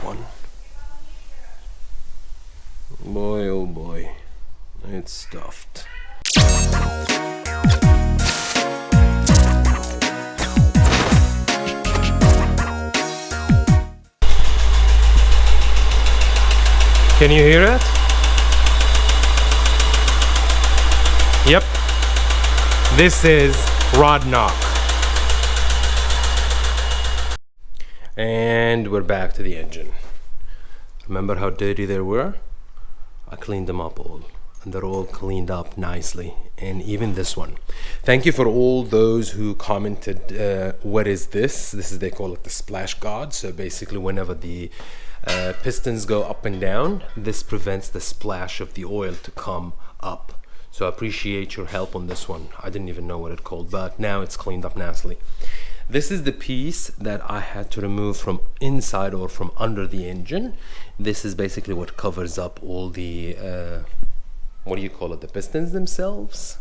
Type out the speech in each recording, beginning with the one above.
one. Boy, oh boy, it's stuffed. Can you hear it? Yep. This is rod knock. And we're back to the engine. Remember how dirty they were? I cleaned them up all, and they're all cleaned up nicely, and even this one. Thank you for all those who commented, what is this? This is, they call it the splash guard. So basically whenever the pistons go up and down, this prevents the splash of the oil to come up. So I appreciate your help on this one. I didn't even know what it called, but now it's cleaned up nicely. This is the piece that I had to remove from inside or from under the engine. This is basically what covers up all the, what do you call it, the pistons themselves,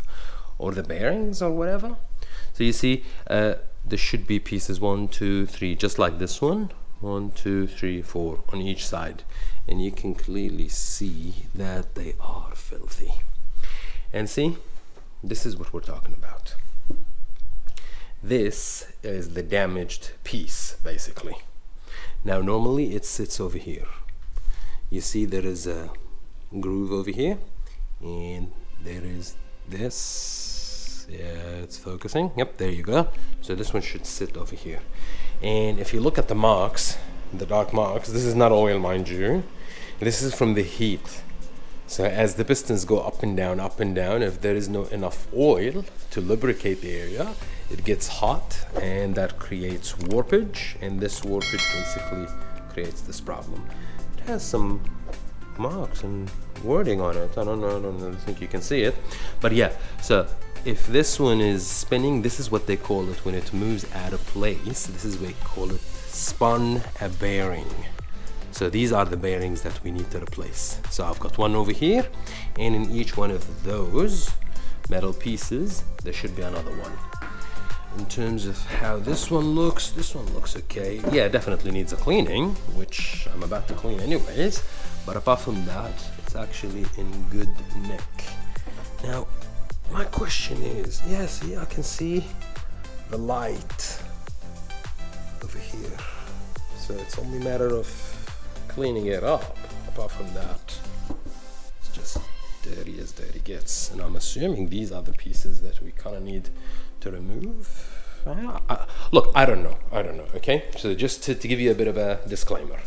or the bearings or whatever. So you see, there should be pieces 1, 2, 3, just like this one. 1, 2, 3, 4 on each side. And you can clearly see that they are filthy. And see, this is what we're talking about. This is the damaged piece, basically. Now normally it sits over here. You see there is a groove over here, and there is this. Yeah, it's focusing. Yep, there you go. So this one should sit over here. And if you look at the marks, the dark marks, this is not oil, mind you. This is from the heat. So as the pistons go up and down, if there is no enough oil to lubricate the area, it gets hot, and that creates warpage, and this warpage basically creates this problem. It has some marks and wording on it. I don't think you can see it, but yeah. So if this one is spinning, this is what they call it when it moves out of place. This is what they call it spun a bearing. So these are the bearings that we need to replace. So I've got one over here, and in each one of those metal pieces there should be another one. In terms of how this one looks okay. Yeah, it definitely needs a cleaning, which I'm about to clean anyways, but apart from that, it's actually in good nick. Now my question is, yeah, see, I can see the light over here, so it's only a matter of cleaning it up. Apart from that, it's just dirty as dirty gets, and I'm assuming these are the pieces that we kind of need to remove. Look, I don't know, okay? So just to give you a bit of a disclaimer,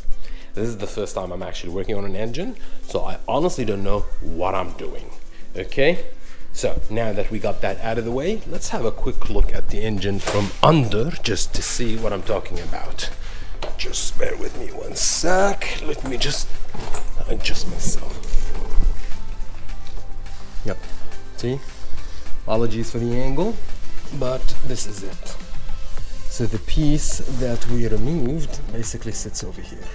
this is the first time I'm actually working on an engine, so I honestly don't know what I'm doing, okay? So now that we got that out of the way, let's have a quick look at the engine from under, just to see what I'm talking about. Just bear with me one sec. Let me just adjust myself. Yep. See? Apologies for the angle, but this is it. So the piece that we removed basically sits over here.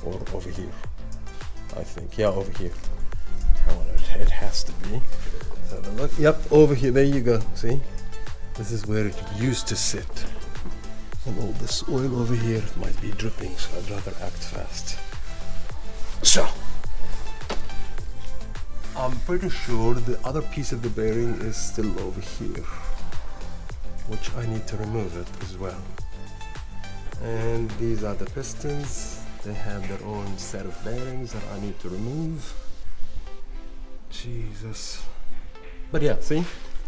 Or over here. I think. Yeah, over here. It has to be. Let's have a look. Yep, over here. There you go. See? This is where it used to sit. And all this oil over here might be dripping, so I'd rather act fast. So I'm pretty sure the other piece of the bearing is still over here, which I need to remove it as well. And these are the pistons. They have their own set of bearings that I need to remove. Jesus. But yeah, see?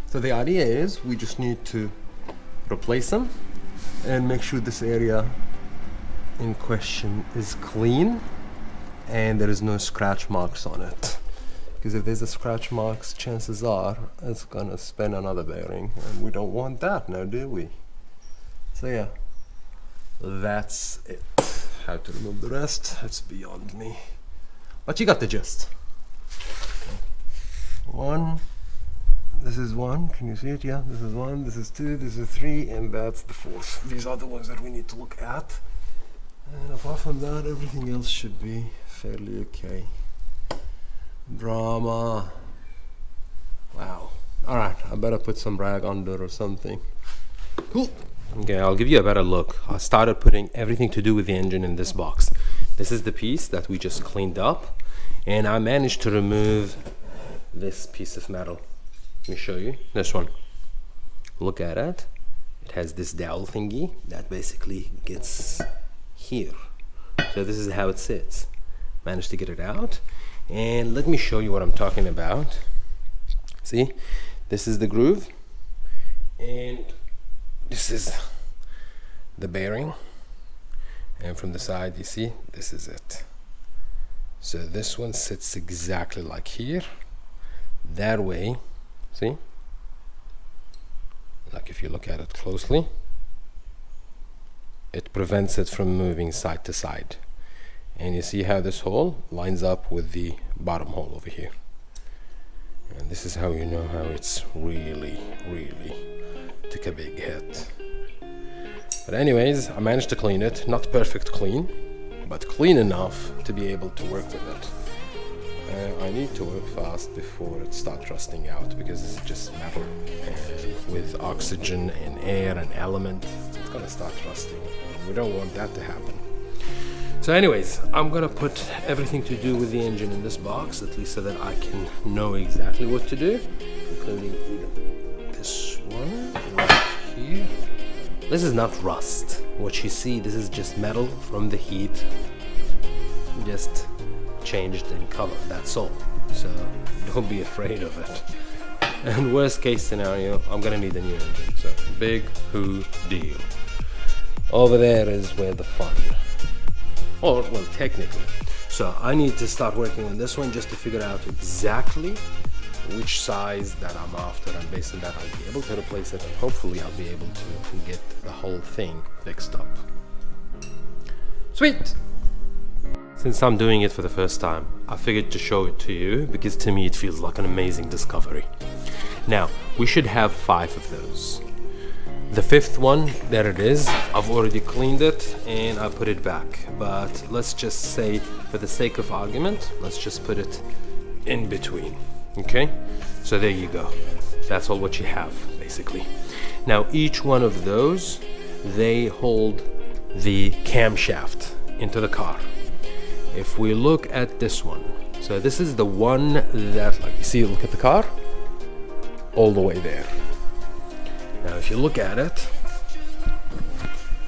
So the idea is we just need to replace them and make sure this area in question is clean and there is no scratch marks on it, because if there's a scratch marks, chances are it's gonna spin another bearing, and we don't want that now, do we? So yeah, that's it. How to remove the rest, it's beyond me, but you got the gist. One, this is one, can you see it? Yeah, this is one, this is two, this is three, and that's the fourth. These are the ones that we need to look at. And apart from that, everything else should be fairly okay. Drama. Wow. Alright, I better put some rag under or something. Cool. Okay, I'll give you a better look. I started putting everything to do with the engine in this box, This is the piece that we just cleaned up, and I managed to remove this piece of metal. Let me show you this one. Look at it. It has this dowel thingy that basically gets here. So this is how it sits. Managed to get it out, and let me show you what I'm talking about. See, this is the groove, and this is the bearing, and from the side you see this is it. So this one sits exactly like here, that way. See, like if you look at it closely, it prevents it from moving side to side. And you see how this hole lines up with the bottom hole over here. And this is how you know how it's really took a big hit. But anyways, I managed to clean it. Not perfect clean, but clean enough to be able to work with it. I need to work fast before it starts rusting out, because it's just metal, and with oxygen and air and element, it's gonna start rusting. We don't want that to happen. So anyways, I'm gonna put everything to do with the engine in this box, at least so that I can know exactly what to do, including this one right here. This is not rust. What you see, this is just metal from the heat, just changed in color, that's all. So don't be afraid of it. And worst case scenario, I'm gonna need a new engine. So big who deal. Over there is where the fun. Or, well, technically. So I need to start working on this one just to figure out exactly which size that I'm after, and based on that I'll be able to replace it, and hopefully I'll be able to get the whole thing fixed up. Sweet! Since I'm doing it for the first time, I figured to show it to you, because to me it feels like an amazing discovery. Now, we should have 5 of those. The 5th one, there it is. I've already cleaned it and I put it back, but let's just say, for the sake of argument, let's just put it in between. Okay, so there you go. That's all what you have, basically. Now each one of those, they hold the camshaft into the car. If we look at this one, so this is the one that, like you see, look at the car, all the way there. Now if you look at it,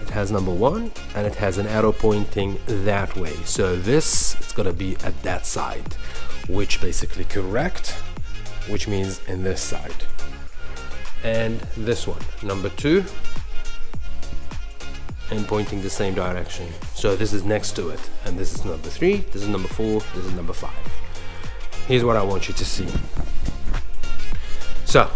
it has number 1 and it has an arrow pointing that way. So this, it's gonna be at that side, which basically correct, which means in this side. And this one, number 2, and pointing the same direction. So this is next to it, and this is number 3, this is number 4, this is number 5. Here's what I want you to see. So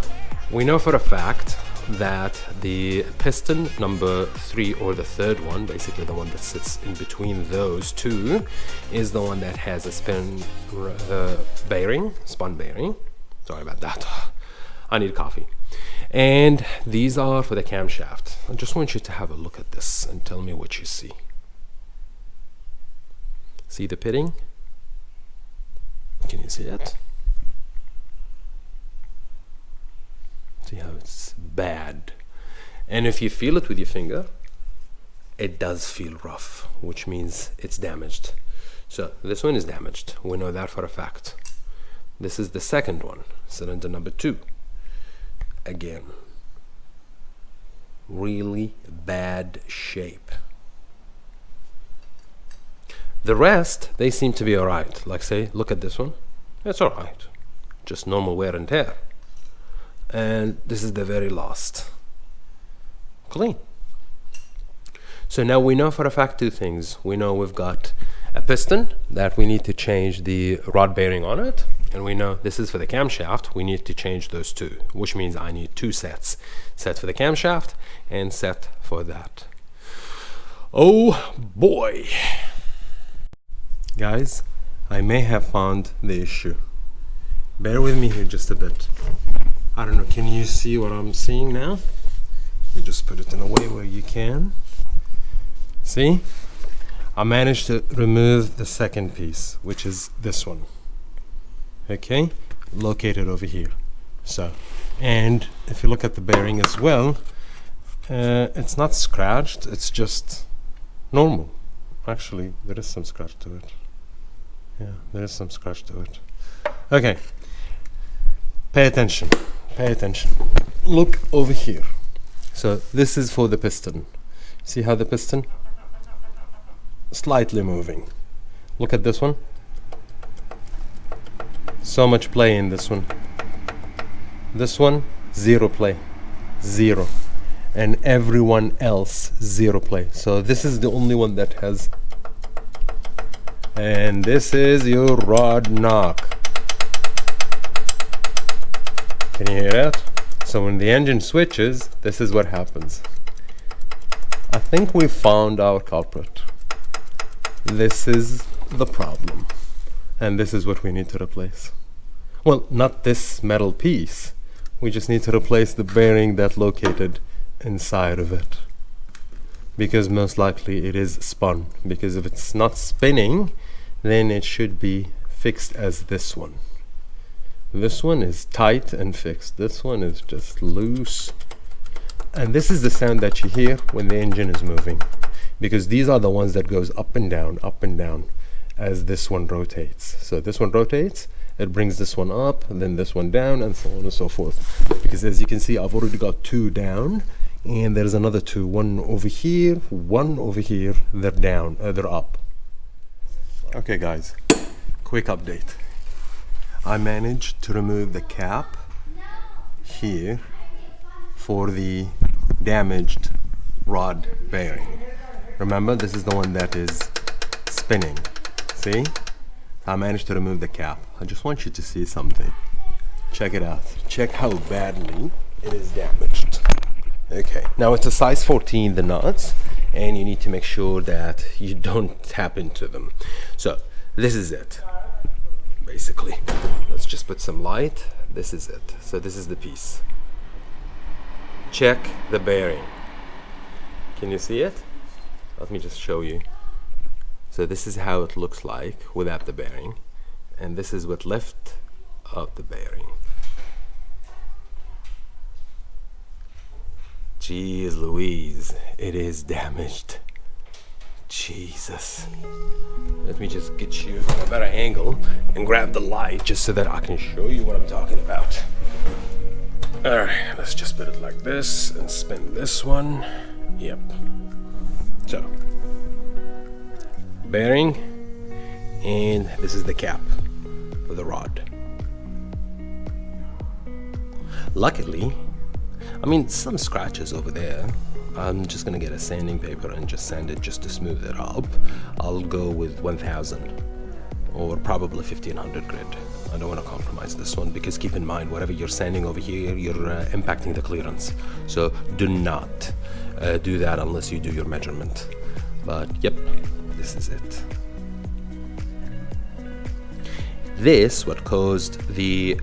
we know for a fact that the piston number 3, or the 3rd one, basically the one that sits in between those two, is the one that has a spun bearing. Sorry about that. I need coffee. And these are for the camshaft. I just want you to have a look at this and tell me what you see. See the pitting? Can you see it? See how it's bad. And if you feel it with your finger, it does feel rough, which means it's damaged. So this one is damaged. We know that for a fact. This is the 2nd one, cylinder number 2. Again, really bad shape. The rest, they seem to be alright. Like say, look at this one. It's alright. Just normal wear and tear. And this is the very last. Clean. So now we know for a fact 2 things. We know we've got a piston that we need to change the rod bearing on it, and we know this is for the camshaft. We need to change those 2, which means I need 2 sets. Set for the camshaft and set for that. Oh boy. Guys, I may have found the issue. Bear with me here just a bit. I don't know, can you see what I'm seeing now? You just put it in a way where you can. See? I managed to remove the 2nd piece, which is this one. Okay? Located over here. So, and if you look at the bearing as well, it's not scratched, it's just normal. actually there is some scratch to it. Yeah, there is some scratch to it. Okay, pay attention, pay attention. Look over here. So this is for the piston. See how the piston? Slightly moving. Look at this one. So much play in this one. This one, zero play. Zero. And everyone else, zero play. So this is the only one that has. And this is your rod knock. Can you hear that? So when the engine switches, this is what happens. I think we found our culprit. This is the problem. And this is what we need to replace. Well, not this metal piece. We just need to replace the bearing that's located inside of it. Because most likely it is spun. Because if it's not spinning, then it should be fixed as this one. This one is tight and fixed. This one is just loose. And this is the sound that you hear when the engine is moving. Because these are the ones that goes up and down as this one rotates. So this one rotates, it brings this one up, and then this one down, and so on and so forth. Because as you can see, I've already got two down, and there's another two. One over here, one over here. They're down, they're up. Okay guys, quick update. I managed to remove the cap here for the damaged rod bearing. Remember, this is the one that is spinning. See? I managed to remove the cap. I just want you to see something. Check it out. Check how badly it is damaged. Okay, now it's a size 14, the nuts, and you need to make sure that you don't tap into them. So this is it, basically. Let's just put some light. This is it. So this is the piece. Check the bearing. Can you see it? Let me just show you. So this is how it looks like without the bearing, and this is what's left of the bearing. Jeez Louise, it is damaged. Jesus. Let me just get you on a better angle and grab the light just so that I can show you what I'm talking about. Alright, let's just put it like this and spin this one. Yep. So, bearing, and this is the cap for the rod. Luckily, I mean, some scratches over there. I'm just gonna get a sanding paper and just sand it just to smooth it up. I'll go with 1000 or probably 1500 grit. I don't want to compromise this one, because keep in mind, whatever you're sanding over here, you're impacting the clearance. So do not do that unless you do your measurement. But yep, this is it. This what caused the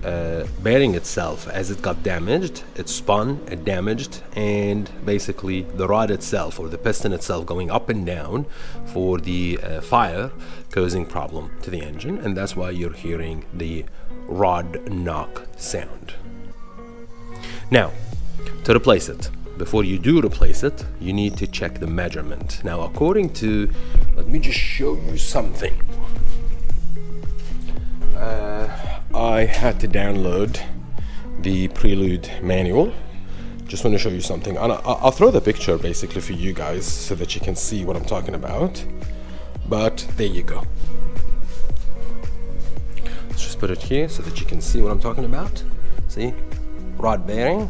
bearing itself. As it got damaged, it spun, it damaged, and basically the rod itself, or the piston itself, going up and down for the fire, causing problem to the engine, and that's why you're hearing the rod knock sound. Now, to replace it, before you do replace it, you need to check the measurement. Now, according to, let me just show you something. I had to download the Prelude manual. Just want to show you something. I'll throw the picture basically for you guys so that you can see what I'm talking about. But there you go. Let's just put it here so that you can see what I'm talking about. See? Rod bearing.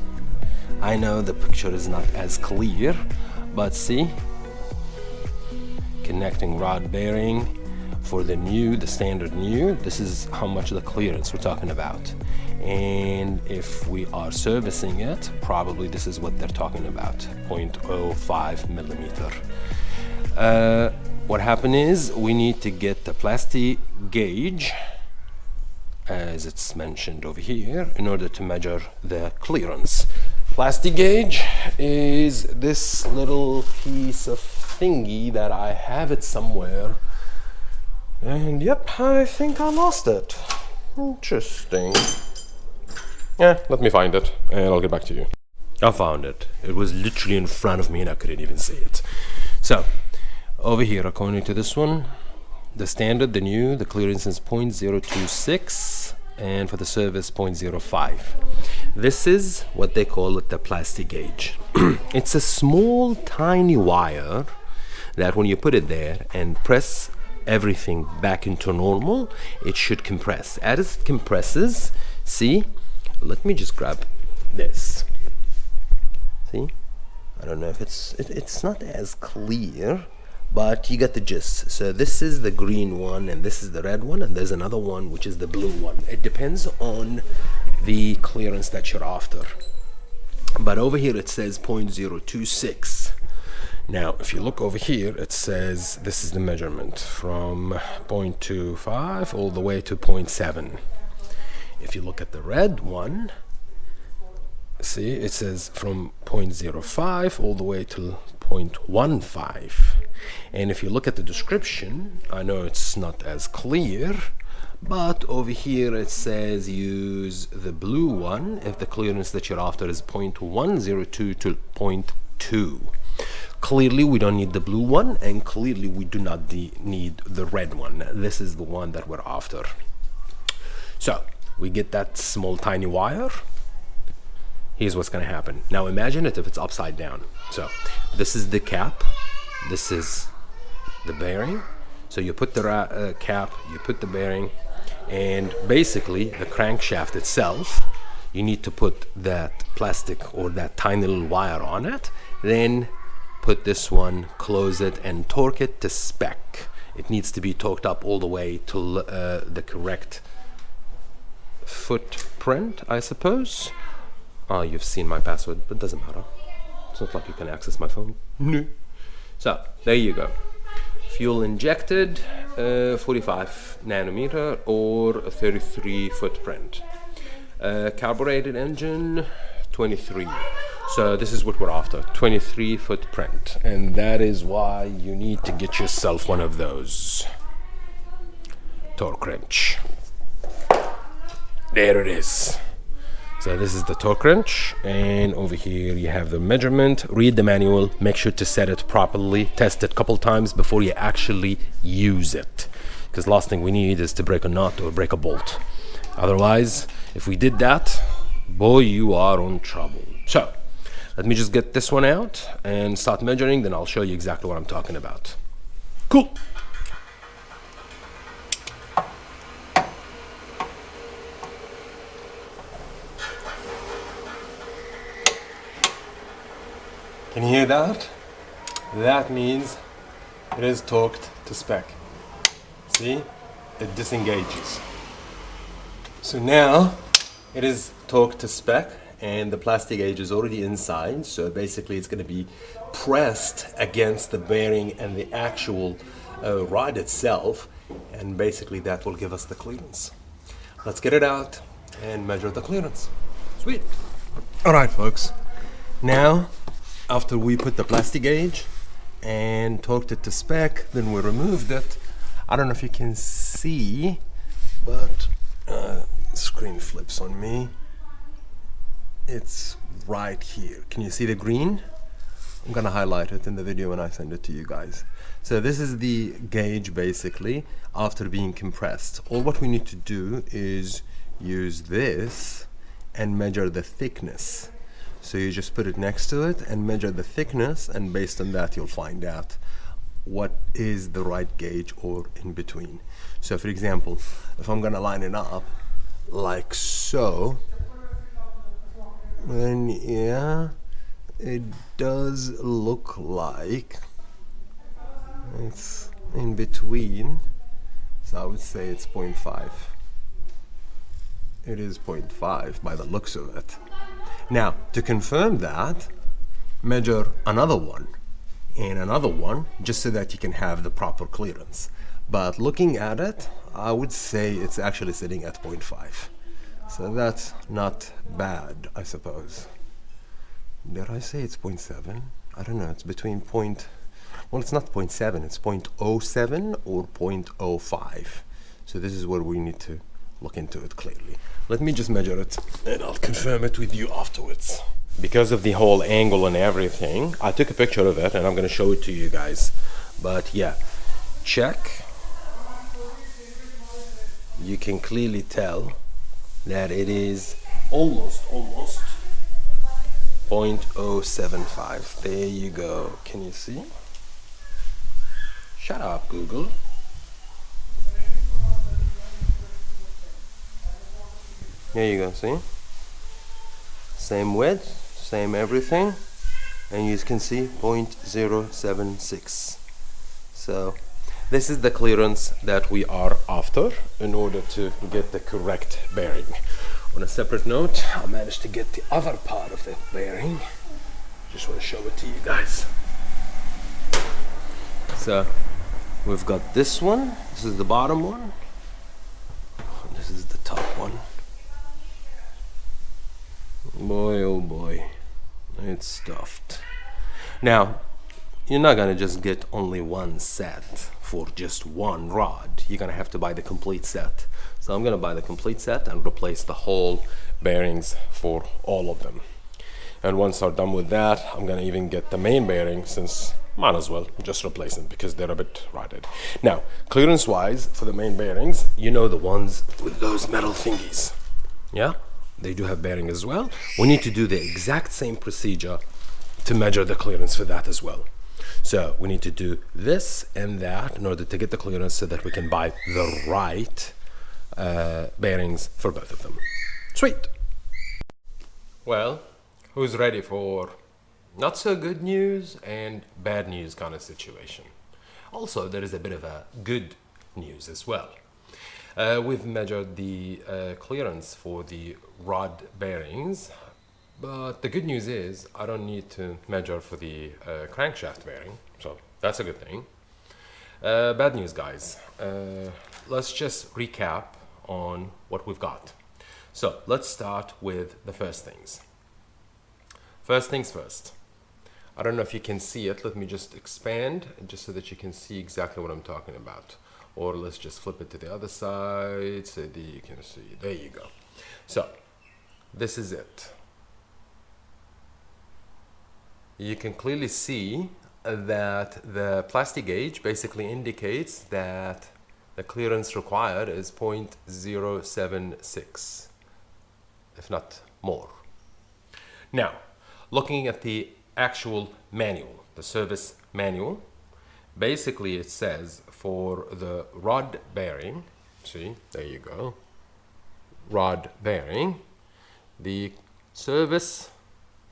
I know the picture is not as clear, but see? Connecting rod bearing for the new, the standard new. This is how much of the clearance we're talking about. And if we are servicing it, probably this is what they're talking about, 0.05 millimeter. What happened is we need to get the Plastigauge, as it's mentioned over here, in order to measure the clearance. Plastigauge is this little piece of thingy that I have it somewhere. And yep, I think I lost it. Interesting. Yeah, let me find it and I'll get back to you. I found it. It was literally in front of me and I couldn't even see it. So, Over here, according to this one, the standard, the new, the clearance is 0.026, and for the service 0.05. This is what they call it the Plastigauge. It's a small tiny wire that when you put it there and press everything back into normal, it should compress. As it compresses, see, let me just grab this. See, I don't know if it's not as clear, but you get the gist. So this is the green one and this is the red one, and there's another one which is the blue one. It depends on the clearance that you're after. But over here it says 0.026. Now if you look over here, it says this is the measurement from 0.25 all the way to 0.7. If you look at the red one, see, it says from 0.05 all the way to 0.15. And if you look at the description, I know it's not as clear, but over here it says use the blue one if the clearance that you're after is 0.102 to 0.2. Clearly we don't need the blue one, and clearly we do not need the red one. This is the one that we're after. So we get that small tiny wire. Here's what's going to happen. Now imagine it if it's upside down. So this is the cap, this is the bearing. So you put the cap, you put the bearing, and basically the crankshaft itself, you need to put that plastic or that tiny little wire on it, then put this one, close it, and torque it to spec. It needs to be torqued up all the way to the correct footprint, I suppose. Oh, you've seen my password, but it doesn't matter. It's not like you can access my phone. No. So, there you go. Fuel injected, 45 nanometer or 33 footprint. Carbureted engine, 23. So this is what we're after, 23 footprint. And that is why you need to get yourself one of those. Torque wrench. There it is. So this is the torque wrench, and over here you have the measurement. Read the manual, make sure to set it properly, test it a couple times before you actually use it, because last thing we need is to break a nut or break a bolt. Otherwise, if we did that, boy, you are in trouble. So let me just get this one out and start measuring, then I'll show you exactly what I'm talking about. Cool. Can you hear that? That means it is torqued to spec. See? It disengages. So now it is torqued to spec, and the Plastigauge is already inside, so basically it's going to be pressed against the bearing and the actual rod itself, and basically that will give us the clearance. Let's get it out and measure the clearance. Sweet. Alright folks, now after we put the Plastigauge and torqued it to spec, then we removed it. I don't know if you can see, but screen flips on me. It's right here. Can you see the green? I'm gonna highlight it in the video when I send it to you guys. So this is the gauge basically after being compressed. All what we need to do is use this and measure the thickness. So you just put it next to it and measure the thickness, and based on that you'll find out what is the right gauge or in between. So for example, if I'm gonna line it up like so, then yeah, it does look like it's in between. So I would say it's 0.5. It is 0.5 by the looks of it. Now, to confirm that, measure another one and another one, just so that you can have the proper clearance. But looking at it, I would say it's actually sitting at 0.5. So that's not bad, I suppose. Did I say it's 0.7? I don't know, it's between well, it's not 0.7, it's 0.07 or 0.05. So this is where we need to look into it clearly. Let me just measure it and I'll confirm it with you afterwards. because of the whole angle and everything, I took a picture of it and I'm going to show it to you guys. But yeah, check. You can clearly tell that it is almost 0.075. There you go. Can you see? Shut up, Google. There you go, see? Same width, same everything, and you can see 0.076. So this is the clearance that we are after in order to get the correct bearing. On a separate note, I managed to get the other part of the bearing. Just want to show it to you guys. So we've got this one. This is the bottom one. This is the top one. Boy, oh boy, it's stuffed. Now, you're not gonna just get only one set for just one rod. You're gonna have to buy the complete set. So I'm gonna buy the complete set and replace the whole bearings for all of them. And once I'm done with that, I'm gonna even get the main bearing, since might as well just replace them because they're a bit rotted. Now, clearance wise for the main bearings, you know, the ones with those metal thingies. Yeah? They do have bearing as well. We need to do the exact same procedure to measure the clearance for that as well. So we need to do this and that in order to get the clearance so that we can buy the right bearings for both of them. Sweet. Well, who's ready for not so good news and bad news kind of situation? Also, there is a bit of a good news as well. We've measured the clearance for the rod bearings, but the good news is I don't need to measure for the crankshaft bearing, so that's a good thing. Bad news, guys. Let's just recap on what we've got. So let's start with the first things. First things first. I don't know if you can see it. Let me just expand just so that you can see exactly what I'm talking about. Or let's just flip it to the other side so that you can see. There you go. So this is it. You can clearly see that the Plastigauge basically indicates that the clearance required is 0.076, if not more. Now, looking at the actual manual, the service manual, basically it says for the rod bearing, see, there you go, rod bearing, the service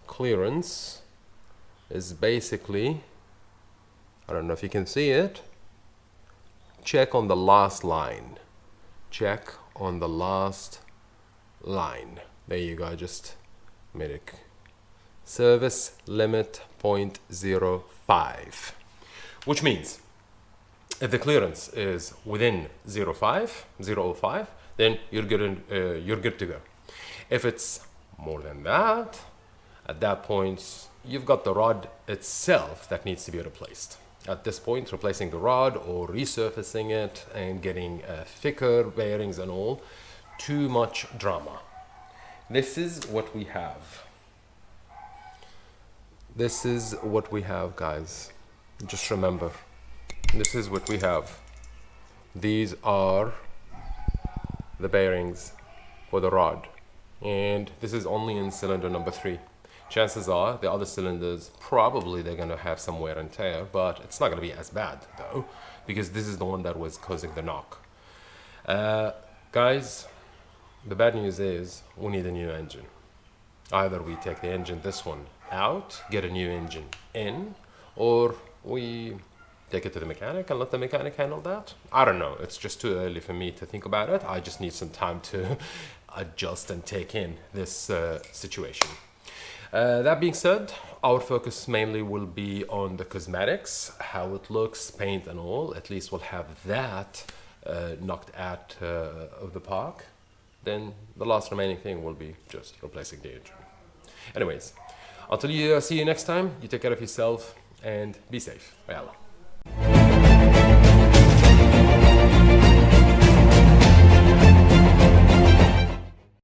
clearance is basically, I don't know if you can see it, check on the last line. Check on the last line. There you go, I just made it. Service limit 0.05. Which means if the clearance is within 0.05, then you're good to go. If it's more than that, at that point, you've got the rod itself that needs to be replaced. At this point, replacing the rod or resurfacing it and getting thicker bearings and all, too much drama. This is what we have. This is what we have, guys. Just remember, this is what we have. These are the bearings for the rod, and this is only in cylinder number 3. Chances are the other cylinders, probably they're going to have some wear and tear, but it's not going to be as bad though, because this is the one that was causing the knock. Guys, the bad news is we need a new engine. Either we take the engine, this one, out, get a new engine in, or we take it to the mechanic and let the mechanic handle that. I don't know. It's just too early for me to think about it. I just need some time to adjust and take in this situation. That being said, our focus mainly will be on the cosmetics, how it looks, paint and all. At least we'll have that knocked out of the park. Then the last remaining thing will be just replacing the engine. Anyways, until you see you next time, you take care of yourself and be safe. Yalla.